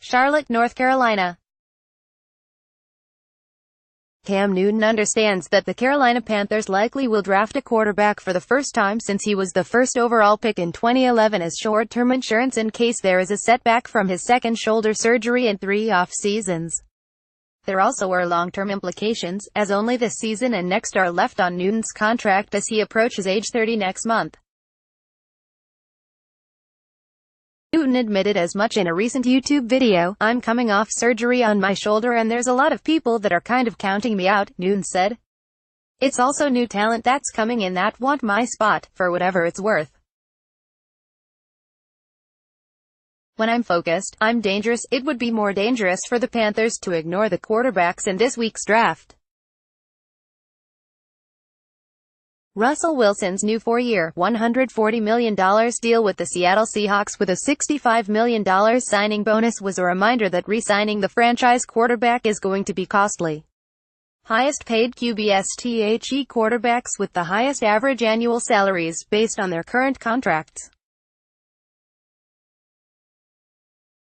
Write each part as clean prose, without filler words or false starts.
Charlotte, North Carolina. Cam Newton understands that the Carolina Panthers likely will draft a quarterback for the first time since he was the first overall pick in 2011 as short-term insurance in case there is a setback from his second shoulder surgery in 3 off-seasons. There also are long-term implications, as only this season and next are left on Newton's contract as he approaches age 30 next month. Newton admitted as much in a recent YouTube video. "I'm coming off surgery on my shoulder and there's a lot of people that are kind of counting me out," Newton said. "It's also new talent that's coming in that want my spot, for whatever it's worth. When I'm focused, I'm dangerous. It would be more dangerous for the Panthers to ignore the quarterbacks in this week's draft." Russell Wilson's new 4-year, $140 million deal with the Seattle Seahawks with a $65 million signing bonus was a reminder that re-signing the franchise quarterback is going to be costly. Highest paid QBSTHE quarterbacks with the highest average annual salaries based on their current contracts.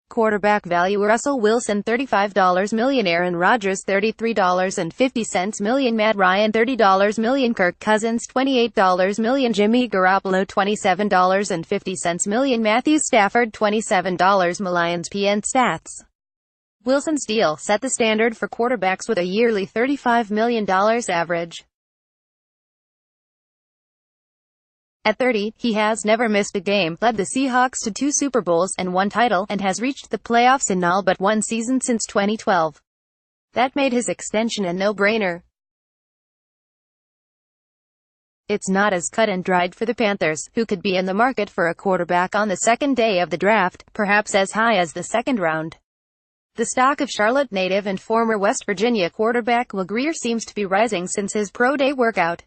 Quarterback value: Russell Wilson $35 million, Aaron Rodgers $33.50 million, Matt Ryan $30 million, Kirk Cousins $28 million, Jimmy Garoppolo $27.50 million, Matthew Stafford $27 million. ESPN stats. Wilson's deal set the standard for quarterbacks with a yearly $35 million average. At 30, he has never missed a game, led the Seahawks to 2 Super Bowls and 1 title, and has reached the playoffs in all but 1 season since 2012. That made his extension a no-brainer. It's not as cut and dried for the Panthers, who could be in the market for a quarterback on the second day of the draft, perhaps as high as the second round. The stock of Charlotte native and former West Virginia quarterback Will Grier seems to be rising since his pro day workout.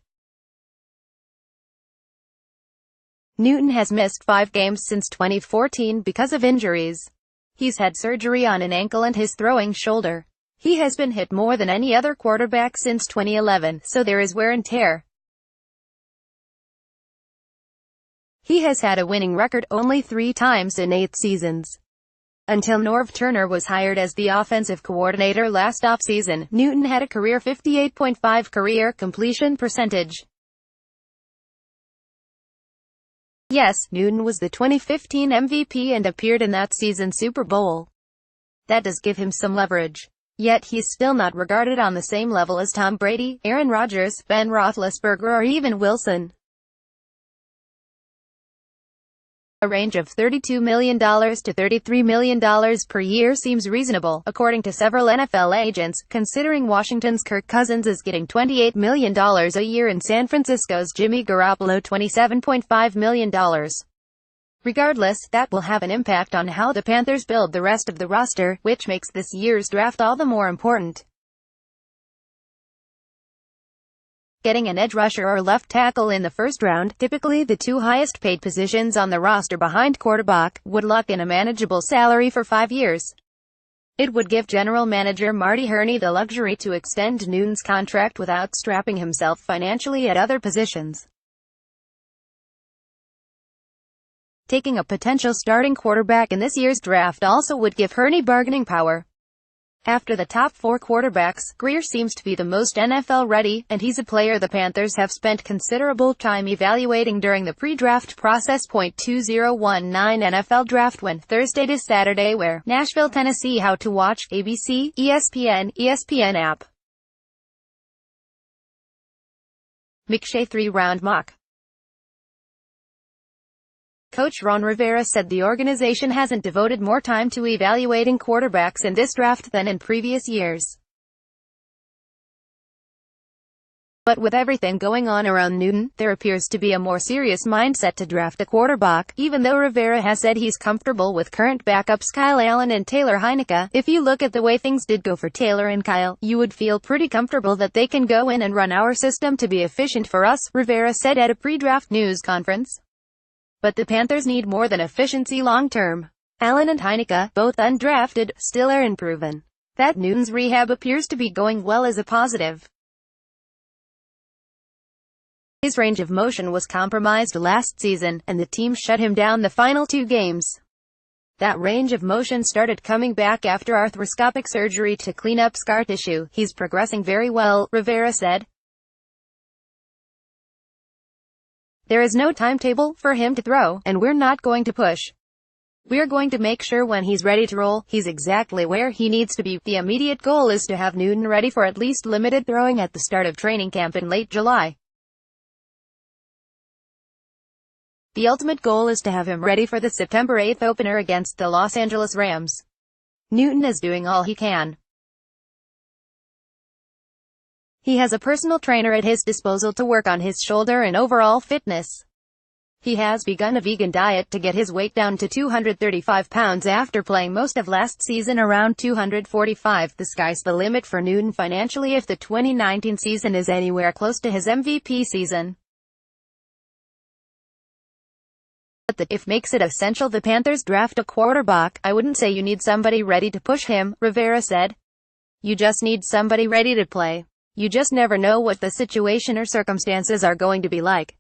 Newton has missed 5 games since 2014 because of injuries. He's had surgery on an ankle and his throwing shoulder. He has been hit more than any other quarterback since 2011, so there is wear and tear. He has had a winning record only 3 times in 8 seasons. Until Norv Turner was hired as the offensive coordinator last offseason, Newton had a career 58.5 career completion percentage. Yes, Newton was the 2015 MVP and appeared in that season's Super Bowl. That does give him some leverage. Yet he's still not regarded on the same level as Tom Brady, Aaron Rodgers, Ben Roethlisberger or even Wilson. A range of $32 million to $33 million per year seems reasonable, according to several NFL agents, considering Washington's Kirk Cousins is getting $28 million a year and San Francisco's Jimmy Garoppolo $27.5 million. Regardless, that will have an impact on how the Panthers build the rest of the roster, which makes this year's draft all the more important. Getting an edge rusher or left tackle in the first round, typically the 2 highest paid positions on the roster behind quarterback, would lock in a manageable salary for 5 years. It would give general manager Marty Hurney the luxury to extend Newton's contract without strapping himself financially at other positions. Taking a potential starting quarterback in this year's draft also would give Hurney bargaining power. After the top 4 quarterbacks, Grier seems to be the most NFL-ready, and he's a player the Panthers have spent considerable time evaluating during the pre-draft process. 2019 NFL Draft Win, Thursday to Saturday where? Nashville, Tennessee. How to watch? ABC, ESPN, ESPN app. McShay 3-round mock. Coach Ron Rivera said the organization hasn't devoted more time to evaluating quarterbacks in this draft than in previous years. But with everything going on around Newton, there appears to be a more serious mindset to draft a quarterback, even though Rivera has said he's comfortable with current backups Kyle Allen and Taylor Heineke. If you look at the way things did go for Taylor and Kyle, you would feel pretty comfortable that they can go in and run our system to be efficient for us, Rivera said at a pre-draft news conference. But the Panthers need more than efficiency long-term. Allen and Heineke, both undrafted, still are unproven. That Newton's rehab appears to be going well is a positive. His range of motion was compromised last season, and the team shut him down the final 2 games. That range of motion started coming back after arthroscopic surgery to clean up scar tissue. He's progressing very well, Rivera said. There is no timetable for him to throw, and we're not going to push. We're going to make sure when he's ready to roll, he's exactly where he needs to be. The immediate goal is to have Newton ready for at least limited throwing at the start of training camp in late July. The ultimate goal is to have him ready for the September 8th opener against the Los Angeles Rams. Newton is doing all he can. He has a personal trainer at his disposal to work on his shoulder and overall fitness. He has begun a vegan diet to get his weight down to 235 pounds after playing most of last season around 245. The sky's the limit for Newton financially if the 2019 season is anywhere close to his MVP season. But the if makes it essential the Panthers draft a quarterback. I wouldn't say you need somebody ready to push him, Rivera said. You just need somebody ready to play. You just never know what the situation or circumstances are going to be like.